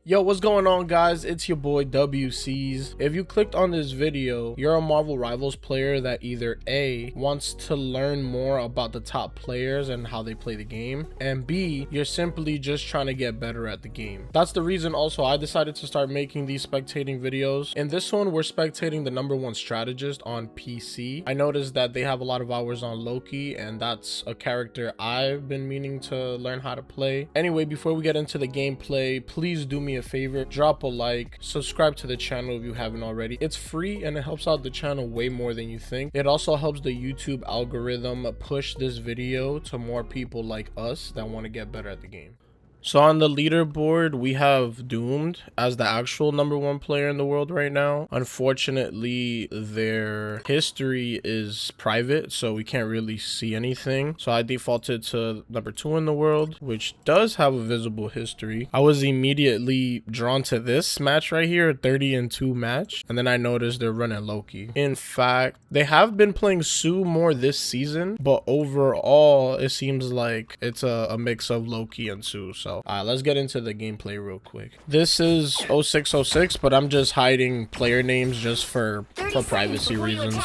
Yo, what's going on, guys? It's your boy WC's. If you clicked on this video, you're a Marvel Rivals player that either A, wants to learn more about the top players and how they play the game, and B, you're simply just trying to get better at the game. That's the reason also I decided to start making these spectating videos. In this one, we're spectating the #1 strategist on PC. I noticed that they have a lot of hours on Loki, and that's a character I've been meaning to learn how to play. Anyway, before we get into the gameplay, please do me a favor, drop a like, subscribe to the channel if you haven't already. It's free and it helps out the channel way more than you think. It also helps the YouTube algorithm push this video to more people like us that want to get better at the game. So on the leaderboard, we have Doomed as the actual #1 player in the world right now. Unfortunately, their history is private, so we can't really see anything. So I defaulted to #2 in the world, which does have a visible history. I was immediately drawn to this match right here, 30-2 match. And then I noticed they're running Loki. In fact, they have been playing Sue more this season, but overall, it seems like it's a mix of Loki and Sue. So let's get into the gameplay real quick. This is 0606, but I'm just hiding player names just for privacy reasons.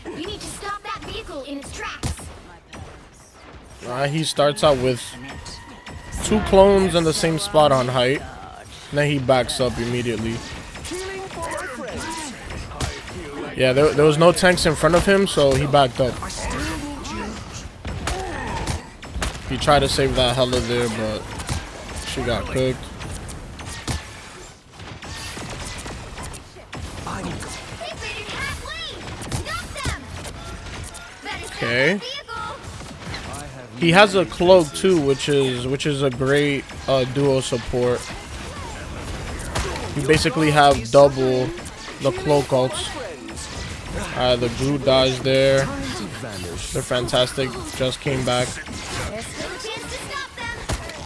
You need to stop that vehicle in its tracks. He starts out with 2 clones in the same spot on height. Then he backs up immediately. Yeah, there was no tanks in front of him, so he backed up. He tried to save that Hella there, but she got cooked. Okay. He has a cloak too, which is a great duo support. You basically have double the cloak ults. The Groot dies there. They're fantastic. Just came back.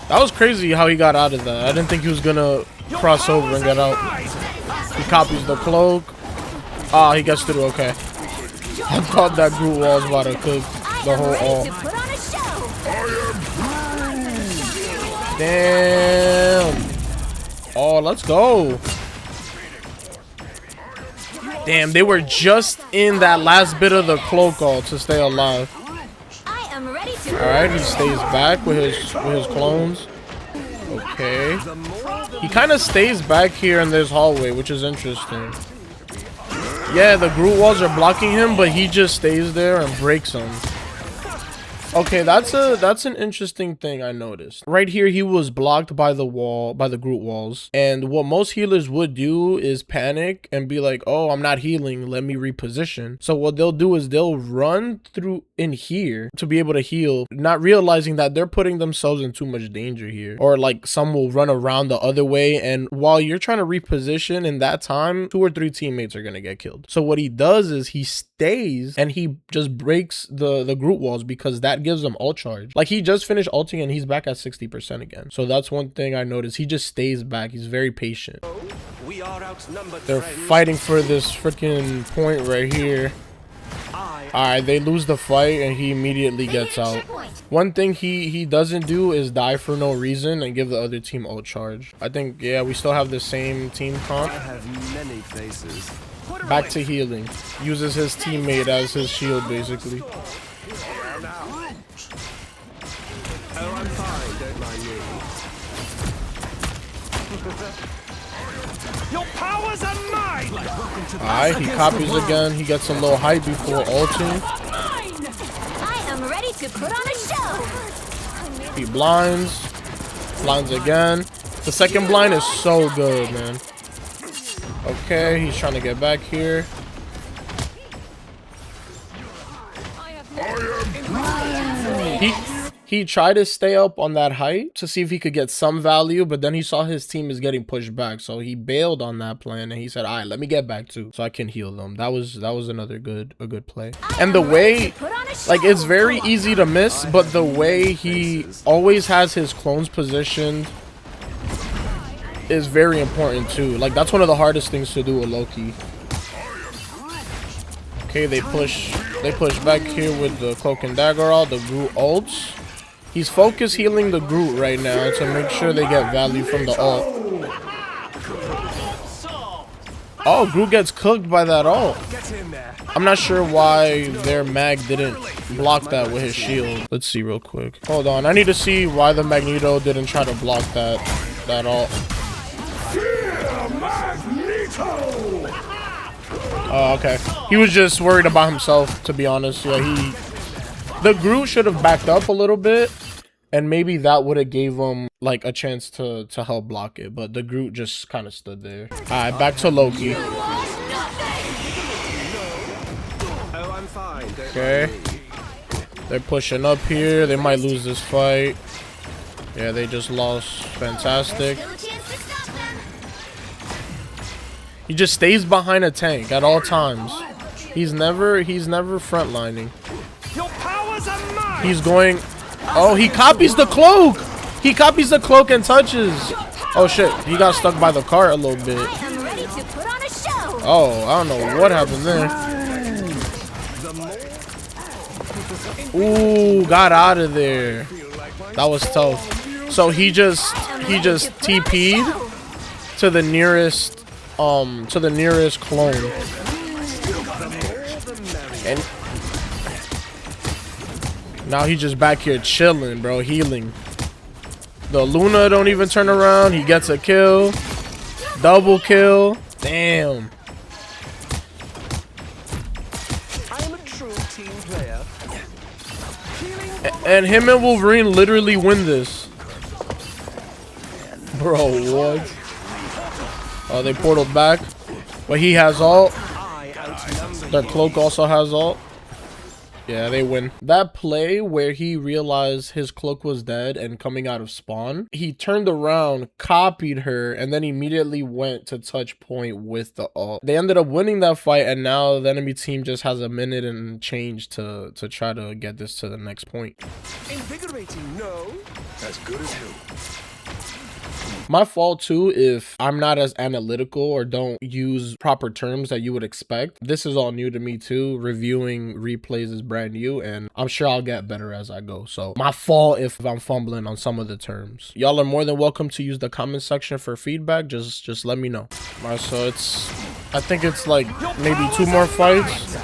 That was crazy how he got out of that. I didn't think he was gonna cross over and get out. He copies the cloak. He gets through. Okay. I thought that Groot wall was about to cook the whole all. Damn. Oh, let's go. Damn, they were just in that last bit of the cloak all to stay alive. Alright, he stays back with his clones. Okay. He kind of stays back here in this hallway, which is interesting. Yeah, the Groot walls are blocking him, but he just stays there and breaks them. Okay, that's an interesting thing I noticed. Right here, he was blocked by the Groot walls. And what most healers would do is panic and be like, oh, I'm not healing, let me reposition. So what they'll do is they'll run through in here to be able to heal, not realizing that they're putting themselves in too much danger here. Or like some will run around the other way, and while you're trying to reposition in that time, 2 or 3 teammates are gonna get killed. So what he does is he stays and he just breaks the Groot walls, because that gives him ult charge. Like, he just finished ulting and he's back at 60% again. So that's one thing I noticed. He just stays back. He's very patient. They're fighting for this freaking point right here. Alright, they lose the fight and he immediately gets out. One thing he doesn't do is die for no reason and give the other team ult charge. I think, yeah, we still have the same team comp. Back to healing. Uses his teammate as his shield, basically. I'm fine, don't mind me. Your powers are mine! Alright, he copies again. He gets a little height before ulting. I am ready to put on a show. He blinds. Blinds again. The second blind is so good, man. Okay, he's trying to get back here. He tried to stay up on that height to see if he could get some value, but then he saw his team is getting pushed back, so he bailed on that plan and he said, all right, let me get back too, so I can heal them. That was another good play. And the way, like, it's very easy to miss, but the way he always has his clones positioned is very important too. Like, that's one of the hardest things to do with Loki. Okay, they push back here with the cloak and dagger all the Groot ults. He's focus healing the Groot right now to make sure they get value from the ult. Oh, Groot gets cooked by that ult. I'm not sure why their mag didn't block that with his shield. Let's see real quick. Hold on. I need to see why the Magneto didn't try to block that ult. Oh, okay. He was just worried about himself, to be honest. Yeah, the Groot should have backed up a little bit, and maybe that would have gave him like a chance to help block it. But the Groot just kind of stood there. All right, back to Loki. Okay. They're pushing up here. They might lose this fight. Yeah, they just lost. Fantastic. He just stays behind a tank at all times. He's never frontlining. He's going. Oh, he copies the cloak. He copies the cloak and touches. Oh shit, he got stuck by the cart a little bit. Oh, I don't know what happened there. Ooh, got out of there. That was tough. So he just TP'd to the nearest clone. And now he's just back here chilling, bro, healing. The Luna don't even turn around. He gets a kill. Double kill. Damn. I'm a true team player. And him and Wolverine literally win this. Bro, what? Oh, they portaled back. But he has ult. Their cloak also has ult. Yeah, they win. That play where he realized his cloak was dead and coming out of spawn, he turned around, copied her, and then immediately went to touch point with the ult. They ended up winning that fight, and now the enemy team just has a minute and change to try to get this to the next point. Invigorating, no? As good as who? My fault too if I'm not as analytical or don't use proper terms that you would expect. This is all new to me too. Reviewing replays is brand new, and I'm sure I'll get better as I go. So my fault if I'm fumbling on some of the terms. Y'all are more than welcome to use the comment section for feedback. Just let me know. All right, so I think it's like maybe 2 more fights.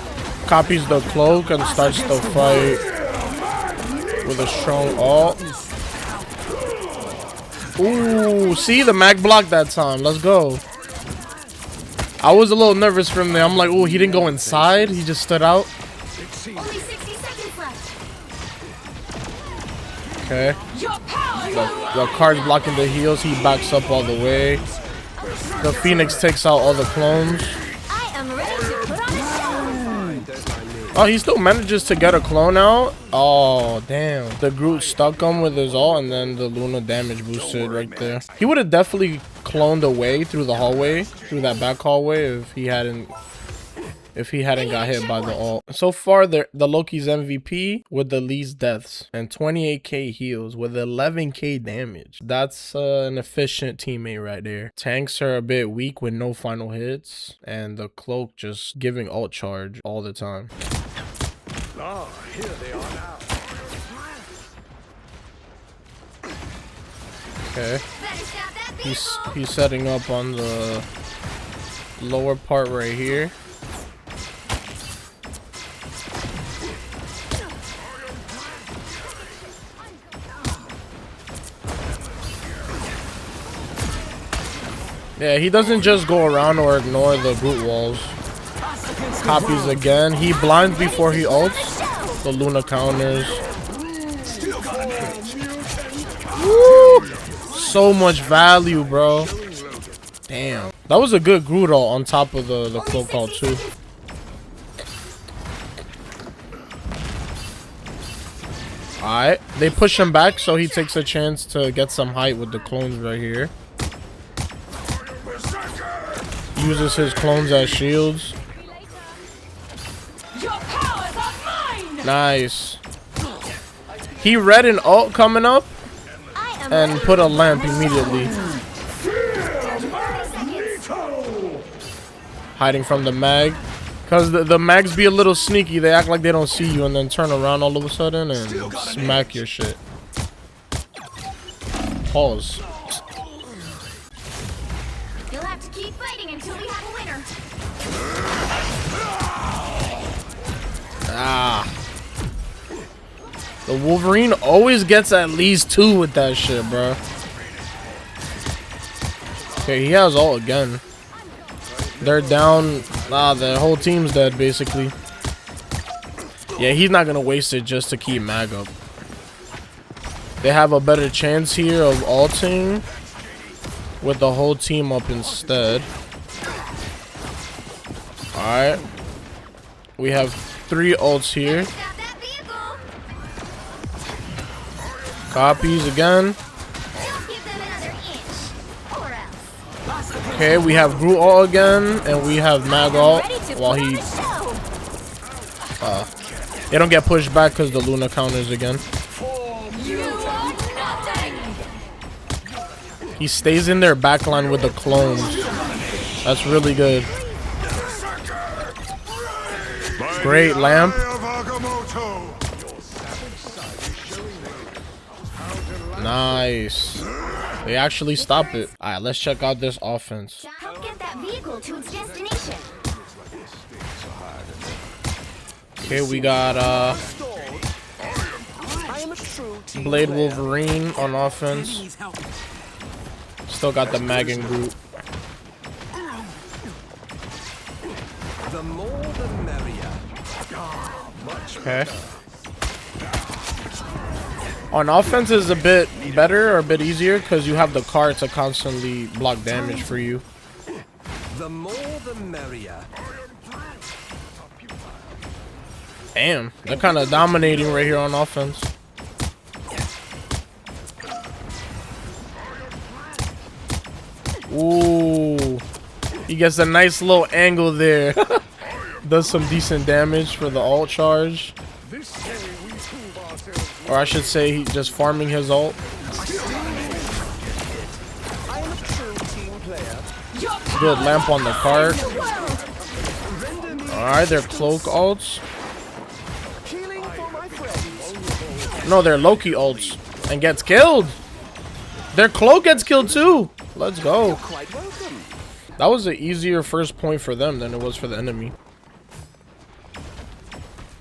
Copies the cloak and starts the fight with a strong ult. Ooh, see, the mag blocked that time. Let's go. I was a little nervous from there. I'm like, ooh, he didn't go inside. He just stood out. Only 60 seconds left. Okay. The card's blocking the heals. He backs up all the way. The Phoenix takes out all the clones. I am ready to put on a show. Oh, he still manages to get a clone out. Oh, damn. The Groot stuck him with his ult, and then the Luna damage boosted right there. He would have definitely cloned away through the hallway, through that back hallway, if he hadn't got hit by the ult. So far, the Loki's MVP with the least deaths and 28k heals with 11k damage. That's an efficient teammate right there. Tanks are a bit weak with no final hits, and the cloak just giving ult charge all the time. Oh, here they are now. Okay. He's setting up on the lower part right here. Yeah, he doesn't just go around or ignore the Groot walls. Copies again. He blinds before he ults. The Luna counters. Woo! So much value, bro. Damn. That was a good Groot ult on top of the cloak ult too. Alright. They push him back so he takes a chance to get some height with the clones right here. Uses his clones as shields. Nice. He read an ult coming up and put a lamp immediately. Hiding from the mag. Because the mags be a little sneaky. They act like they don't see you and then turn around all of a sudden and smack your shit. Pause. You'll have to keep fighting until we have a winner. Ah. The Wolverine always gets at least 2 with that shit, bro. Okay, he has ult again. They're down. Nah, the whole team's dead, basically. Yeah, he's not gonna waste it just to keep mag up. They have a better chance here of ulting with the whole team up instead. Alright. We have 3 ults here. Copies again. Okay, we have Groot ult again, and we have Mag ult while he... they don't get pushed back because the Luna counters again. He stays in their backline with the clones. That's really good. Great lamp. Nice. They actually stop it. Alright, let's check out this offense. Help get that vehicle to its destination. Okay, we got Blade Wolverine on offense. Still got the Mag and Groot. The more the merrier. Okay. On offense is a bit better or a bit easier because you have the card to constantly block damage for you. The more the merrier. Damn, they're kind of dominating right here on offense. Ooh, he gets a nice little angle there. Does some decent damage for the ult charge. Or I should say he's just farming his ult. Good lamp on the cart. Alright, they're cloak ults. No, they're Loki ults. And gets killed. Their cloak gets killed too. Let's go. That was an easier first point for them than it was for the enemy.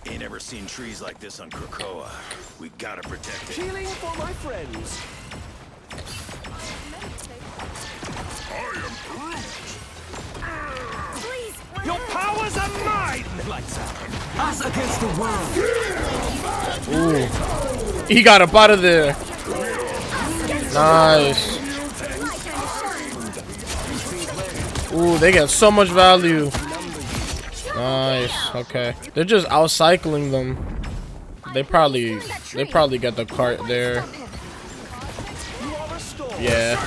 Ain't ever seen trees like this on Krakoa. We gotta protect it. Healing for my friends. Your powers are mine! Us against the world. Ooh. He got up out of there. Nice. Ooh, they get so much value. Nice. Okay. They're just out-cycling them. They probably get the cart there. Yeah.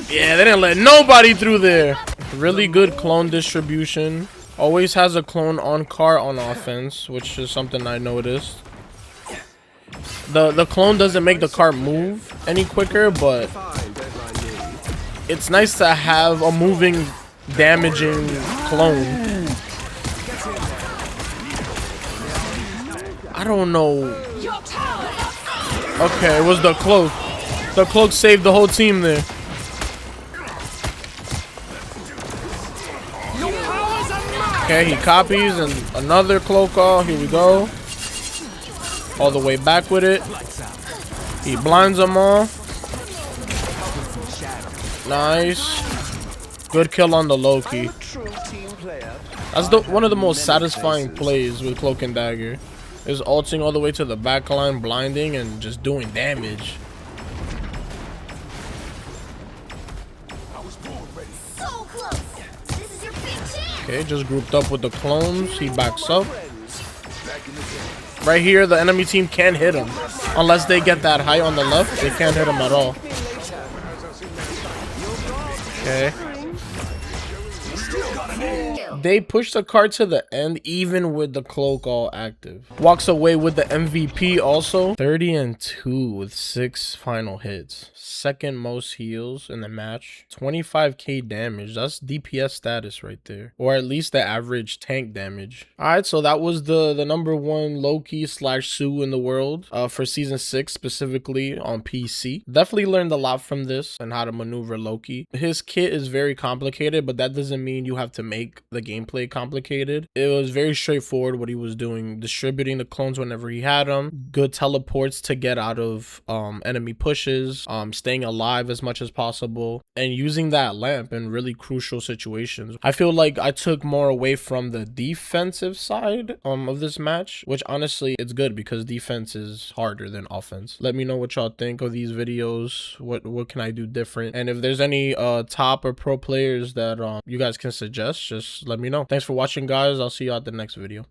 Yeah, they didn't let nobody through there. Really good clone distribution. Always has a clone on cart on offense, which is something I noticed. The clone doesn't make the cart move any quicker, but it's nice to have a moving, damaging clone. I don't know. Okay, it was the cloak. The cloak saved the whole team there. Okay, he copies and another cloak all. Here we go. All the way back with it. He blinds them all. Nice. Good kill on the Loki. That's one of the most satisfying plays with Cloak and Dagger. Is ulting all the way to the back line, blinding, and just doing damage. Okay, just grouped up with the clones. He backs up. Right here, the enemy team can't hit him. Unless they get that height on the left, they can't hit him at all. Okay. They push the card to the end even with the cloak all active. Walks away with the MVP also. 30-2 with 6 final hits. Second most heals in the match. 25k damage. That's DPS status right there. Or at least the average tank damage. Alright, so that was the number 1 Loki / Sue in the world for season 6, specifically on PC. Definitely learned a lot from this and how to maneuver Loki. His kit is very complicated, but that doesn't mean you have to make the gameplay complicated. It was very straightforward what he was doing, distributing the clones whenever he had them, good teleports to get out of enemy pushes, staying alive as much as possible, and using that lamp in really crucial situations. I feel like I took more away from the defensive side of this match, which honestly it's good because defense is harder than offense. Let me know what y'all think of these videos. What can I do different? And if there's any top or pro players that you guys can suggest, just let me know. Thanks for watching, guys. I'll see you at the next video.